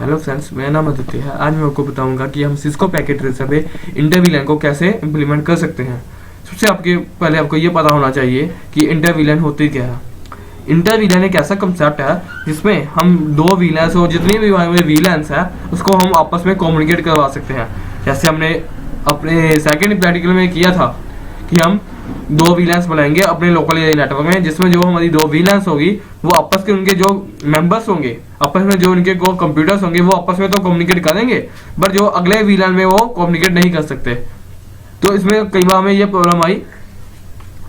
Hello friends, मेरा नाम आदित्य है। आज मैं आपको बताऊंगा कि हम सिस्को पैकेट ट्रेसर पे इंटर वीलन को कैसे इम्प्लीमेंट कर सकते हैं। सबसे पहले आपको ये पता होना चाहिए कि इंटर वीलन होती क्या है। इंटर वीलन एक ऐसा कंसेप्ट है जिसमें हम दो वीलेंस और जितनी भी वीलेंस है उसको हम आपस में कम्युनिकेट करवा सकते हैं। जैसे हमने अपने सेकेंड प्रैक्टिकल में किया था कि हम दो वीलेंस बनाएंगे अपने लोकल नेटवर्क में, जिसमें जो हमारी दो वीलेंस होगी वो आपस के उनके जो मेंबर्स होंगे, आपस में जो उनके को कंप्यूटर्स होंगे वो आपस में तो कम्युनिकेट करेंगे, बट जो अगले वीलेन में वो कम्युनिकेट नहीं कर सकते। तो इसमें कई बार हमें ये प्रॉब्लम आई,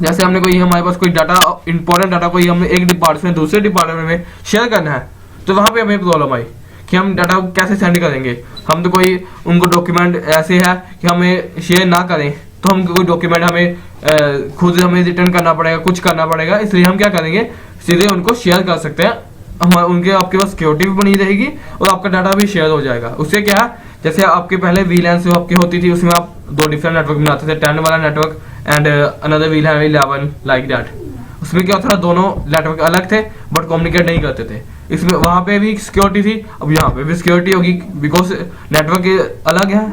जैसे हमने कोई हमारे पास कोई डाटा, इंपॉर्टेंट डाटा कोई हमें एक डिपार्टमेंट से दूसरे डिपार्टमेंट में शेयर करना है, तो वहां पे हमें प्रॉब्लम आई कि हम डाटा कैसे सेंड करेंगे। हम तो कोई उनको डॉक्यूमेंट ऐसे है कि हमें शेयर ना करें, तो हम कोई डॉक्यूमेंट हमें खुद हमें रिटर्न करना पड़ेगा, कुछ करना पड़ेगा। इसलिए हम क्या करेंगे, सीधे उनको शेयर कर सकते हैं। हम उनके आपके पास सिक्योरिटी भी बनी रहेगी और आपका डाटा भी शेयर हो जाएगा। उससे क्या है, जैसे आपके पहले वीलैंस आपकी होती थी, उसमें आप दो डिफरेंट नेटवर्क बनाते थे, 10 वाला network and another वीलैन 11 like that. उसमें क्या था, दोनों नेटवर्क अलग थे बट कम्युनिकेट नहीं करते थे। इसमें वहां पे भी सिक्योरिटी थी, अब यहाँ पे भी सिक्योरिटी होगी बिकॉज नेटवर्क अलग है।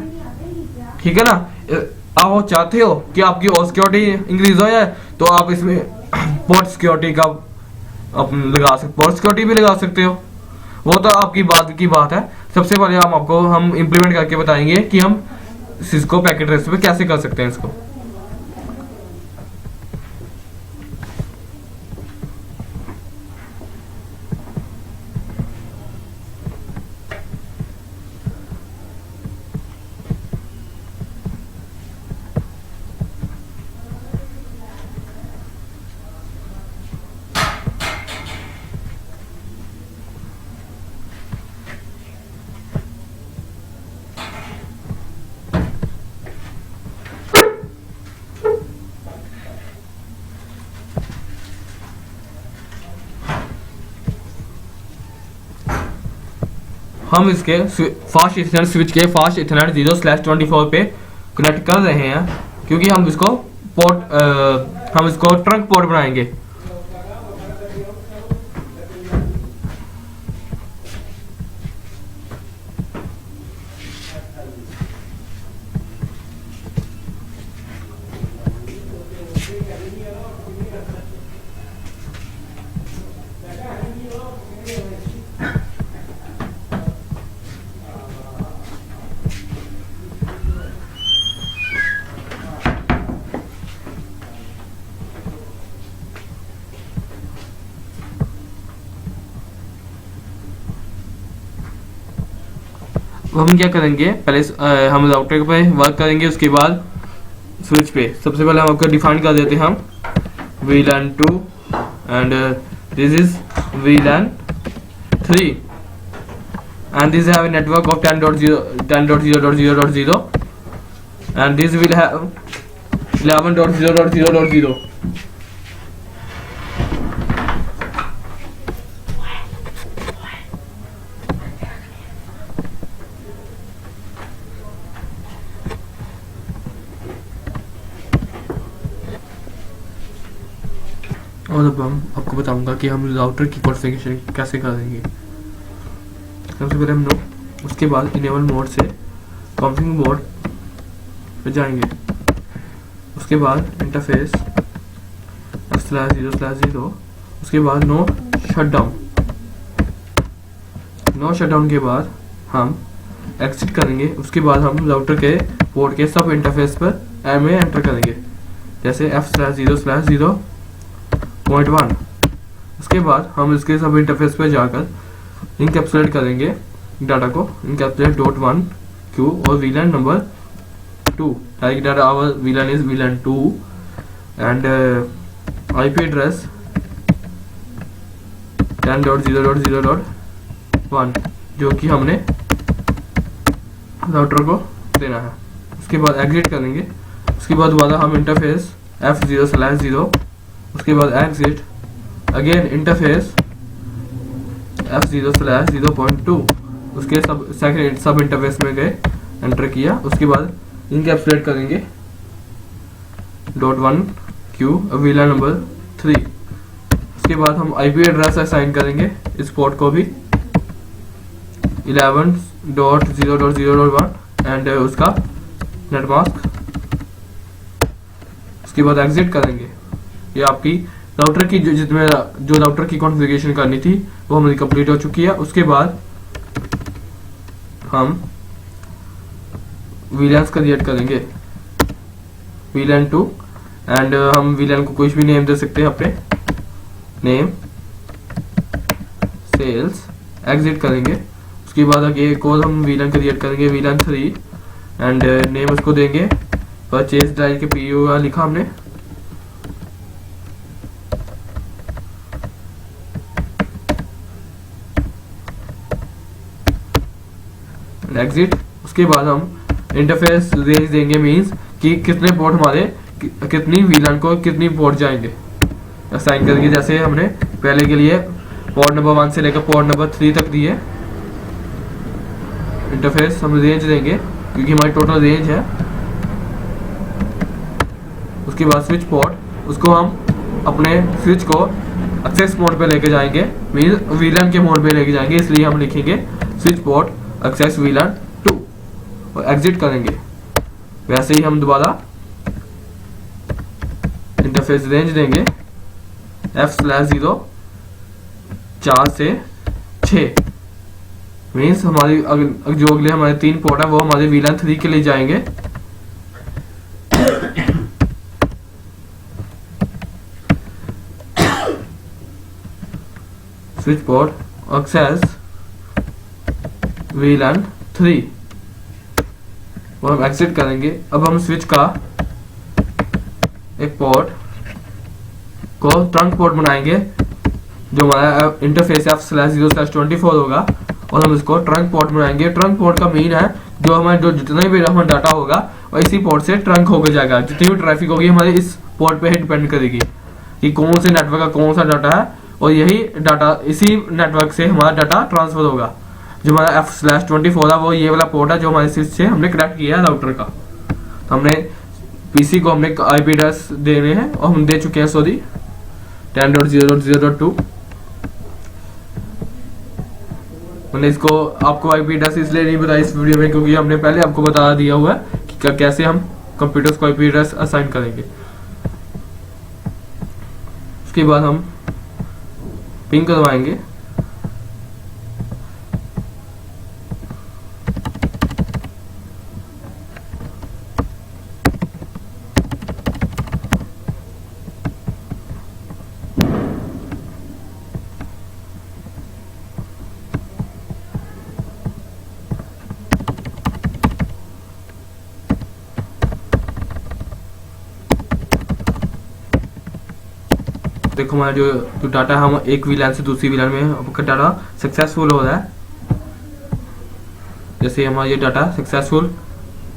ठीक है ना। आप चाहते हो कि आपकी और सिक्योरिटी इंक्रीज हो जाए, तो आप इसमें पोर्ट सिक्योरिटी का लगा सकते, पोर्ट सिक्योरिटी भी लगा सकते हो। वो तो आपकी बात है। सबसे पहले हम इम्प्लीमेंट करके बताएंगे कि हम सिस्को पैकेट ट्रेसर पे कैसे कर सकते हैं इसको। हम इसके फास्ट इथरनेट स्विच के फास्ट इथरनेट 0/24 पे कनेक्ट कर रहे हैं, क्योंकि हम इसको ट्रंक पोर्ट बनाएंगे। हम क्या करेंगे, पहले हम राउटर पे वर्क करेंगे, उसके बाद स्विच पे। सबसे पहले हम आपको डिफाइन कर देते हैं हम VLAN 2 and this is VLAN 3 and this have a network of 10.0.0.0 and this will have 11.0.0.0. और अब हम आपको बताऊंगा कि हम राउटर की कॉन्फ़िगरेशन कैसे करेंगे। सबसे पहले हम लोग उसके बाद इनेबल मोड से कॉन्फ़िग मोड पे जाएंगे। उसके बाद इंटरफेस /0/0, उसके बाद नो शटडाउन के बाद हम एग्जिट करेंगे। उसके बाद हम राउटर के पोर्ट के सब इंटरफेस पर में एंटर करेंगे, जैसे F/0/0.1। उसके बाद हम इसके सब इंटरफेस पर जाकर इनकैप्सुलेट करेंगे डाटा को, encapsulate.1 Q और VLAN number 2, like that our VLAN is VLAN 2 and IP address 10.0.0.1 जो कि हमने राउटर को देना है। उसके बाद एग्जिट करेंगे। उसके बाद दोबारा हम इंटरफेस F/0/0, उसके बाद एग्जिट अगेन इंटरफेस F/0/0.2, उसके सब इंटरफेस में गए, एंटर किया। उसके बाद इनकैप्सुलेट करेंगे .1 Q VLAN नंबर 3। उसके बाद हम IP एड्रेस असाइन करेंगे इस पोर्ट को भी, 11.0.0.1 एंड उसका नेट मास्क। उसके बाद एग्जिट करेंगे। ये आपकी राउटर की जिसमें जो राउटर की कॉन्फ़िगरेशन करनी थी वो हमारी कंप्लीट हो चुकी है। उसके बाद हम VLANs क्रिएट करेंगे, VLAN 2 एंड हम VLAN को कुछ भी नेम दे सकते हैं अपने नेम सेल्स। एग्जिट करेंगे। उसके बाद आगे एक और हम VLAN क्रिएट करेंगे, VLAN 3 एंड नेम उसको देंगे परचेज ड्राइव के PO लिखा हमने। एग्जिट। उसके बाद हम इंटरफेस रेंज देंगे, मींस कि कितने पोर्ट हमारे कितनी VLAN को कितनी पोर्ट जाएंगे असाइन करके। जैसे हमने पहले के लिए पोर्ट नंबर 1 से लेकर पोर्ट नंबर 3 तक दिए। इंटरफेस हम रेंज देंगे क्योंकि हमारी टोटल रेंज है। उसके बाद स्विच पोर्ट, उसको हम अपने स्विच को एक्सेस मोड पे लेके जाएंगे, मींस VLAN के मोड पे लेके जाएंगे, इसलिए हम लिखेंगे स्विच पोर्ट एक्सेस VLAN 2 और एग्जिट करेंगे। वैसे ही हम दोबारा इंटरफेस रेंज देंगे f/0 4 से 6, मीन्स हमारी जो अगले हमारे 3 पोर्ट है वो हमारे VLAN 3 के लिए जाएंगे। स्विच पोर्ट एक्सेस VLAN 3 और हम एग्जिट करेंगे। अब हम स्विच का एक पोर्ट को ट्रंक पोर्ट बनाएंगे जो हमारा इंटरफेस f/0/24 होगा और हम इसको ट्रंक पोर्ट बनाएंगे। ट्रंक पोर्ट का मीन है जो हमारे जो जितना भी हमारा डाटा होगा और इसी पोर्ट से ट्रंक होकर जाएगा। जितनी भी ट्रैफिक होगी हमारे इस पोर्ट पे ही डिपेंड करेगी कि कौन से नेटवर्क का कौन सा डाटा है और यही डाटा इसी नेटवर्क से हमारा डाटा ट्रांसफर होगा। जो हमारा f/24 है वो ये वाला पोर्ट है जो हमारे स्विच से हमने कनेक्ट किया है राउटर का। तो हमने पीसी को हमने IP एड्रेस देने हैं और हम दे चुके हैं 10.0.0.2। मैंने इसको आपको IP एड्रेस इसलिए नहीं बताया इस वीडियो में क्योंकि हमने पहले आपको बता दिया हुआ है कि कैसे हम कंप्यूटर्स को IP एड्रेस असाइन करेंगे। उसके बाद हम पिंग करवाएंगे। देखो हमारा जो डाटा हम एक VLAN से दूसरी VLAN में आपका डाटा सक्सेसफुल हो रहा है। जैसे हमारा ये डाटा सक्सेसफुल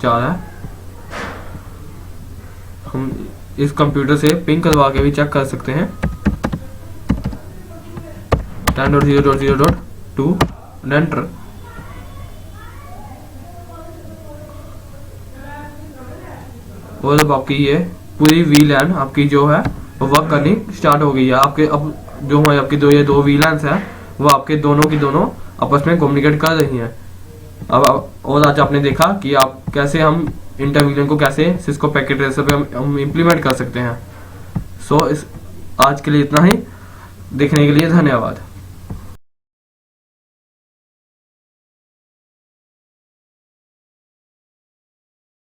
जा रहा है। हम इस कंप्यूटर से पिंग करवा के भी चेक कर सकते हैं। 10.0.0.2 एंटर। और अब आपकी ये पूरी VLAN आपकी जो है वो वर्क करनी स्टार्ट हो गई है। आपके अब जो है आपकी ये दो VLANs हैं वो आपके दोनों की दोनों आपस में कम्युनिकेट कर रही हैं। अब और आज आपने देखा कि आप कैसे हम इंटर VLAN को कैसे सिस्को पैकेट ट्रेसर पे हम इम्प्लीमेंट कर सकते हैं। सो इस आज के लिए इतना ही। देखने के लिए धन्यवाद।